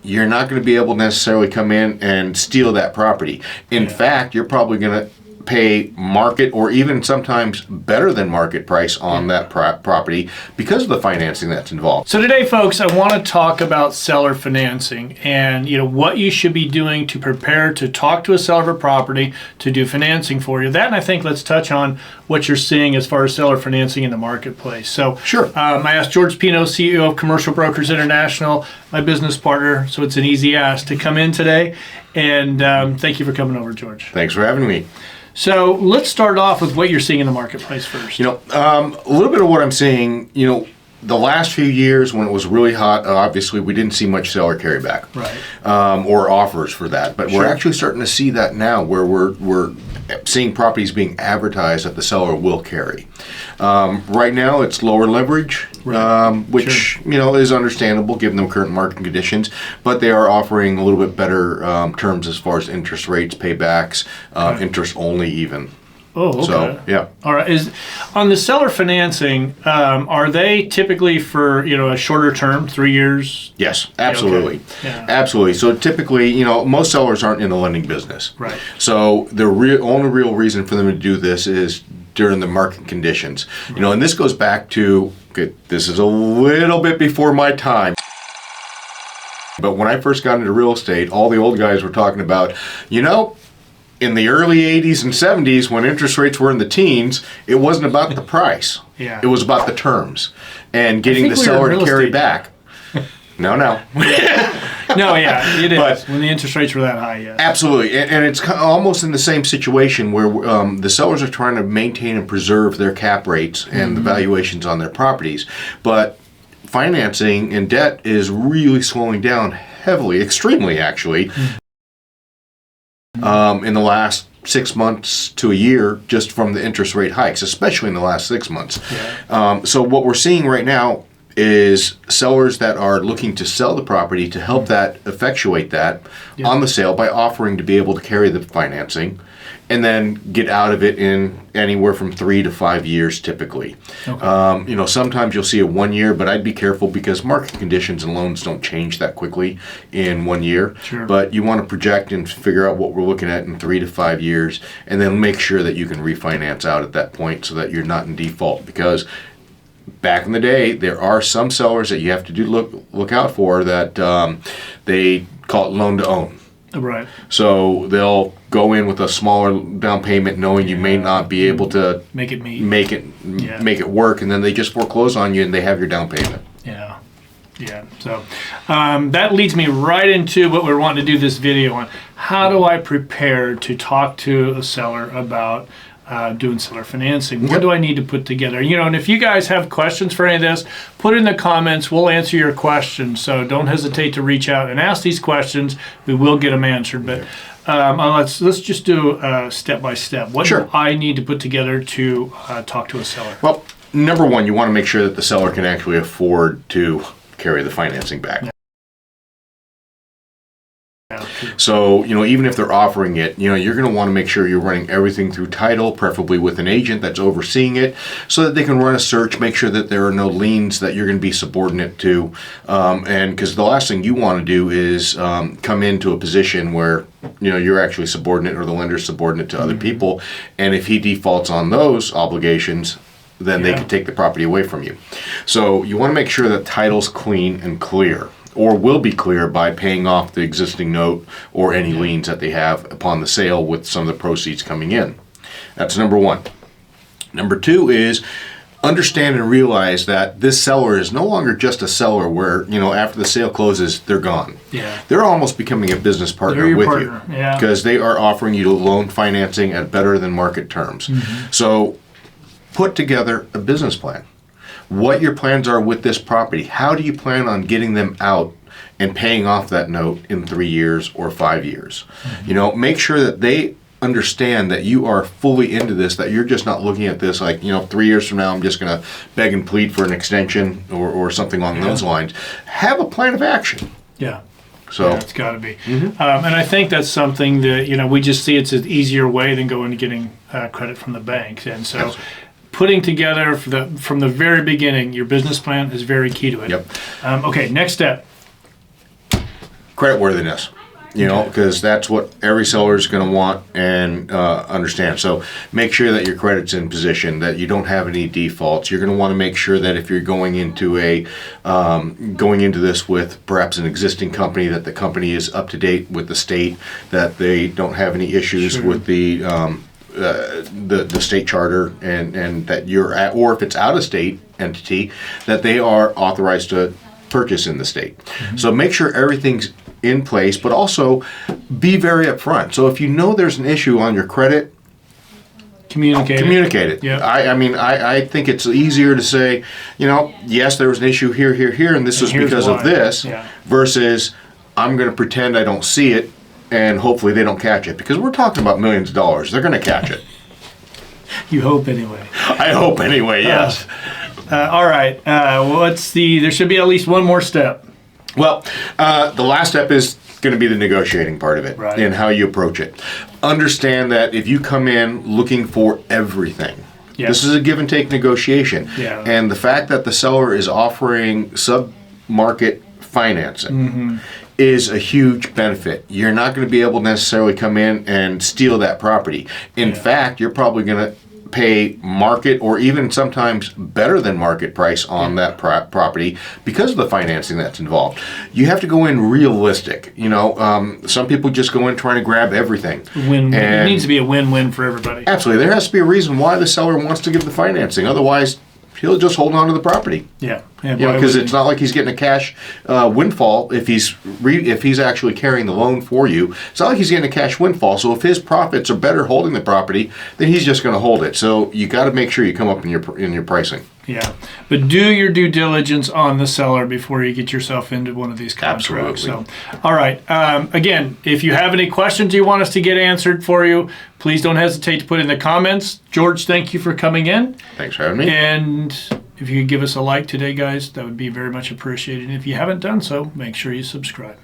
you're not going to be able to necessarily come in and steal that property. In fact, you're probably going to pay market or even sometimes better than market price on that property because of the financing that's involved. So today, folks, I want to talk about seller financing and what you should be doing to prepare to talk to a seller of a property to do financing for you. That, and I think let's touch on what you're seeing as far as seller financing in the marketplace. So sure. I asked George Pino, CEO of Commercial Brokers International, my business partner, so it's an easy ask, to come in today. And thank you for coming over, George. Thanks for having me. So let's start off with what you're seeing in the marketplace first. A little bit of what I'm seeing, the last few years when it was really hot, obviously we didn't see much seller carryback, right? Or offers for that. But we're actually starting to see that now, where we're seeing properties being advertised that the seller will carry. Right now, it's lower leverage, which is understandable given the current market conditions. But they are offering a little bit better terms as far as interest rates, paybacks, interest only even. Oh, okay. So, yeah. All right. Is on the seller financing, are they typically for a shorter term, 3 years? Yes, absolutely. Okay. Yeah. Absolutely. So typically, most sellers aren't in the lending business. Right. So the only real reason for them to do this is during the market conditions. Right. And this goes back to, this is a little bit before my time. But when I first got into real estate, all the old guys were talking about, in the early 80s and 70s, when interest rates were in the teens, it wasn't about the price. Yeah. It was about the terms and getting the seller to carry back. No. No, yeah, it is. But when the interest rates were that high, yes. Absolutely. And it's almost in the same situation where the sellers are trying to maintain and preserve their cap rates and the valuations on their properties. But financing and debt is really slowing down heavily, extremely actually. In the last 6 months to a year, just from the interest rate hikes, especially in the last 6 months. Yeah. So what we're seeing right now is sellers that are looking to sell the property to help that effectuate that on the sale by offering to be able to carry the financing and then get out of it in anywhere from 3 to 5 years typically. Okay. Sometimes you'll see a 1 year, but I'd be careful because market conditions and loans don't change that quickly in 1 year. Sure. But you want to project and figure out what we're looking at in 3 to 5 years and then make sure that you can refinance out at that point so that you're not in default. Because back in the day, there are some sellers that you have to look out for that they call it loan to own. Right. So they'll go in with a smaller down payment, knowing you may not be able to make it work, and then they just foreclose on you, and they have your down payment. Yeah. So that leads me right into what we're wanting to do this video on. How do I prepare to talk to a seller about doing seller financing? What do I need to put together? And if you guys have questions for any of this, put it in the comments. We'll answer your questions. So don't hesitate to reach out and ask these questions. We will get them answered. But let's just do step by step. What do I need to put together to talk to a seller? Well, number one, you want to make sure that the seller can actually afford to carry the financing back. Yeah. So, even if they're offering it, you're going to want to make sure you're running everything through title, preferably with an agent that's overseeing it, so that they can run a search, make sure that there are no liens that you're going to be subordinate to. And because the last thing you want to do is come into a position where, you're actually subordinate or the lender's subordinate to other people. And if he defaults on those obligations, then they can take the property away from you. So you want to make sure that title's clean and clear, or will be clear by paying off the existing note or any liens that they have upon the sale with some of the proceeds coming in. That's number one. Number two is understand and realize that this seller is no longer just a seller where, after the sale closes, they're gone. Yeah. They're almost becoming a business partner with you. Yeah. Because they are offering you loan financing at better than market terms. So put together a business plan. What your plans are with this property. How do you plan on getting them out and paying off that note in 3 years or 5 years? Make sure that they understand that you are fully into this, that you're just not looking at this like, 3 years from now I'm just going to beg and plead for an extension or something along those lines. Have a plan of action. Yeah. So it's got to be. And I think that's something that, we just see it's an easier way than going to getting credit from the bank. And so putting together from the very beginning your business plan is very key to it. Yep. Okay, next step. creditworthiness. Because that's what every seller is going to want and understand. So make sure that your credit's in position, that you don't have any defaults. You're going to want to make sure that if you're going into this with perhaps an existing company, that the company is up to date with the state, that they don't have any issues with the state charter, and that you're at, or if it's out of state entity, that they are authorized to purchase in the state. So make sure everything's in place, but also be very upfront. So if you know there's an issue on your credit, communicate it. Yeah. I think it's easier to say, yes, there was an issue here, and this is because of this, versus I'm going to pretend I don't see it, and hopefully they don't catch it, because we're talking about millions of dollars. They're going to catch it. You hope anyway. I hope anyway. Yes. All right. There should be at least one more step. Well, the last step is going to be the negotiating part of it, right, and how you approach it. Understand that if you come in looking for everything, this is a give and take negotiation. Yeah. And the fact that the seller is offering sub-market financing is a huge benefit. You're not going to be able to necessarily come in and steal that property. In fact, you're probably going to pay market, or even sometimes better than market price on that property because of the financing that's involved. You have to go in realistic. Some people just go in trying to grab everything. Win-win. It needs to be a win-win for everybody. Absolutely. There has to be a reason why the seller wants to give the financing. Otherwise, he'll just hold on to the property. Yeah. Because it's not like he's getting a cash windfall if he's actually carrying the loan for you. It's not like he's getting a cash windfall. So if his profits are better holding the property, then he's just going to hold it. So you got to make sure you come up in your pricing. Yeah, but do your due diligence on the seller before you get yourself into one of these contracts. Absolutely. So, all right. Again, if you have any questions you want us to get answered for you, please don't hesitate to put in the comments. George, thank you for coming in. Thanks for having me. And if you could give us a like today, guys, that would be very much appreciated. And if you haven't done so, make sure you subscribe.